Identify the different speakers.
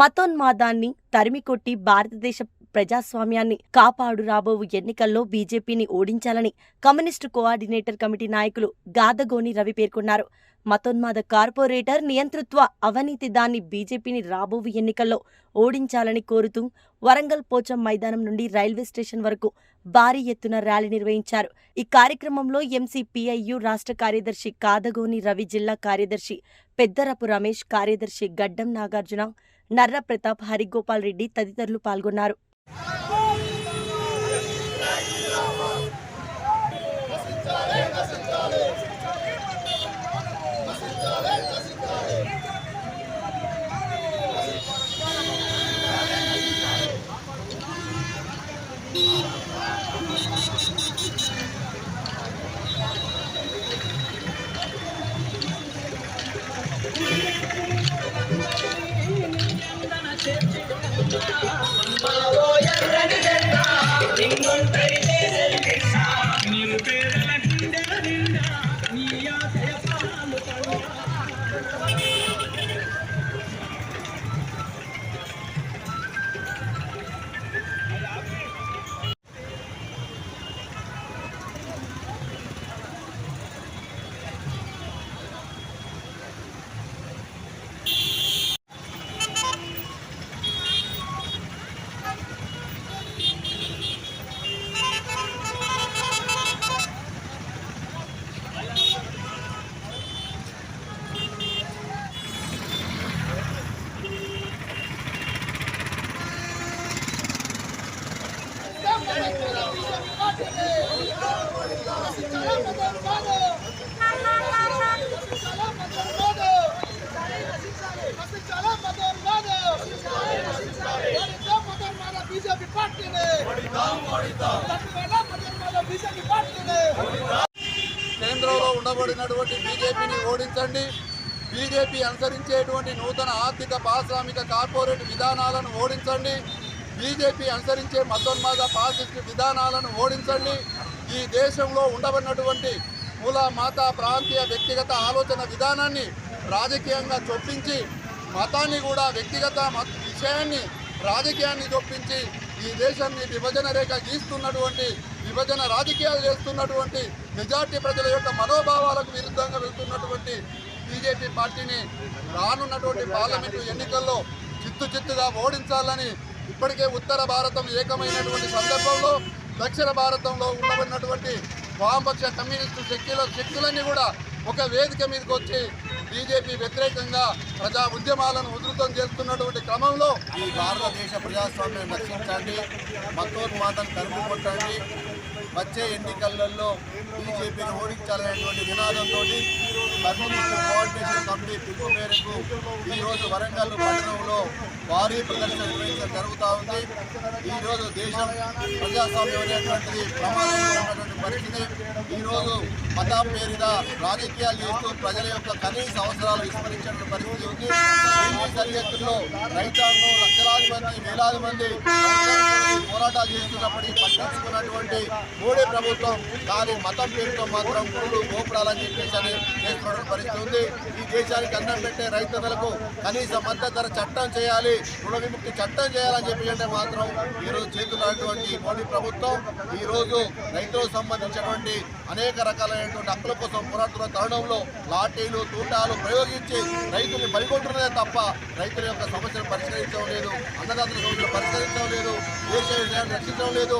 Speaker 1: మతోన్మాదాన్ని తరిమికొట్టి భారతదేశ ప్రజాస్వామ్యాన్ని కాపాడు రాబోవు ఎన్నికల్లో బీజేపీని ఓడించాలని కమ్యూనిస్టు కోఆర్డినేటర్ కమిటీ నాయకులు గాదగోని రవి పేర్కొన్నారు. మతోన్మాద కార్పొరేటర్ నియంతృత్వ అవినీతి దాన్ని బీజేపీని రాబోవు ఎన్నికల్లో ఓడించాలని కోరుతూ వరంగల్ పోచం మైదానం నుండి రైల్వే స్టేషన్ వరకు భారీ ఎత్తున ర్యాలీ నిర్వహించారు. ఈ కార్యక్రమంలో ఎంసీపీఐయు రాష్ట్ర కార్యదర్శి కాదగోని రవి, జిల్లా కార్యదర్శి పెద్దరపు రమేష్, కార్యదర్శి గడ్డం నాగార్జున, నర్ర ప్రతాప్, హరిగోపాల్ రెడ్డి తదితరులు పాల్గొన్నారు.
Speaker 2: కేంద్రంలో ఉండబడినటువంటి బీజేపీని ఓడించండి. బీజేపీ అనుసరించేటువంటి నూతన ఆర్థిక పారిశ్రామిక కార్పొరేట్ విధానాలను ఓడించండి. బీజేపీ అనుసరించే మతోన్మాద ఫాసిస్ట్ విధానాలను ఓడించండి. ఈ దేశంలో ఉండబడినటువంటి కుల, మత, ప్రాంతీయ, వ్యక్తిగత ఆలోచన విధానాన్ని రాజకీయంగా చొప్పించి, మతాన్ని కూడా వ్యక్తిగత విషయాన్ని రాజకీయాన్ని చొప్పించి ఈ దేశాన్ని విభజన రేఖ గీస్తున్నటువంటి, విభజన రాజకీయాలు చేస్తున్నటువంటి, మెజార్టీ ప్రజల యొక్క మనోభావాలకు విరుద్ధంగా వెళ్తున్నటువంటి బీజేపీ పార్టీని రానున్నటువంటి పార్లమెంటు ఎన్నికల్లో చిత్తుగా ఓడించాలని ఇప్పటికే ఉత్తర భారతం ఏకమైనటువంటి సందర్భంలో దక్షిణ భారతంలో ఉండబడినటువంటి వామపక్ష కమ్యూనిస్టు శక్తులన్నీ కూడా ఒక వేదిక మీదకి వచ్చి బీజేపీ వ్యతిరేకంగా ప్రజా ఉద్యమాలను ఉధృతం చేస్తున్నటువంటి క్రమంలో
Speaker 3: ఈ భారతదేశ ప్రజాస్వామ్యం రక్షించండి, మతోన్మాదాన్ని తరిమికొట్టండి, వచ్చే ఎన్నికలలో బీజేపీని ఓడించాలనేటువంటి నినాదంతో కమ్యూనిస్టు కోఆర్డినేషన్ కమిటీ పిలుపు మేరకు ఈరోజు వరంగల్ పట్టణంలో భారీ ప్రదర్శన నిర్వహించడం జరుగుతూ ఉంది. ఈరోజు దేశం ప్రజాస్వామ్యం అనేటువంటిది ప్రమాదంలో ఉన్నటువంటి పరిస్థితి. ఈరోజు మతం పేరిట రాజకీయాలు చేస్తూ ప్రజల యొక్క కనీస అవసరాలు విస్మరించిన పరిస్థితి ఉంది. ఈ సరిహద్దుల్లో రైతాంగం లక్షలాది మంది, వేలాది మంది పోరాటాలు చేస్తున్నప్పటికీ పట్టించుకున్నటువంటి మోడీ ప్రభుత్వం దాని మతం పేరుతో మాత్రం గుళ్ళు గోపురాలని చెప్పేసి అని చేస్తున్న పరిస్థితి ఉంది. ఈ దేశానికి అన్నం పెట్టే రైతులకు కనీస మద్దతు ధర చట్టం చేయాలి, రుణ విముక్తి చట్టం చేయాలని చెప్పి అంటే మాత్రం ఈరోజు చేతున్నటువంటి మోడీ ప్రభుత్వం ఈరోజు రైతులకు సంబంధించినటువంటి అనేక రకాలైనటువంటి హక్కుల కోసం పోరాడుతున్న తరుణంలో లాఠీలు, తూటాలు ప్రయోగించి రైతుల్ని బలిగొంటున్నదే తప్ప రైతుల యొక్క సమస్యలు పరిష్కరించడం లేదు, అన్నదాతల సమస్యలు పరిష్కరించడం లేదు, దేశ విషయాన్ని రక్షించడం లేదు.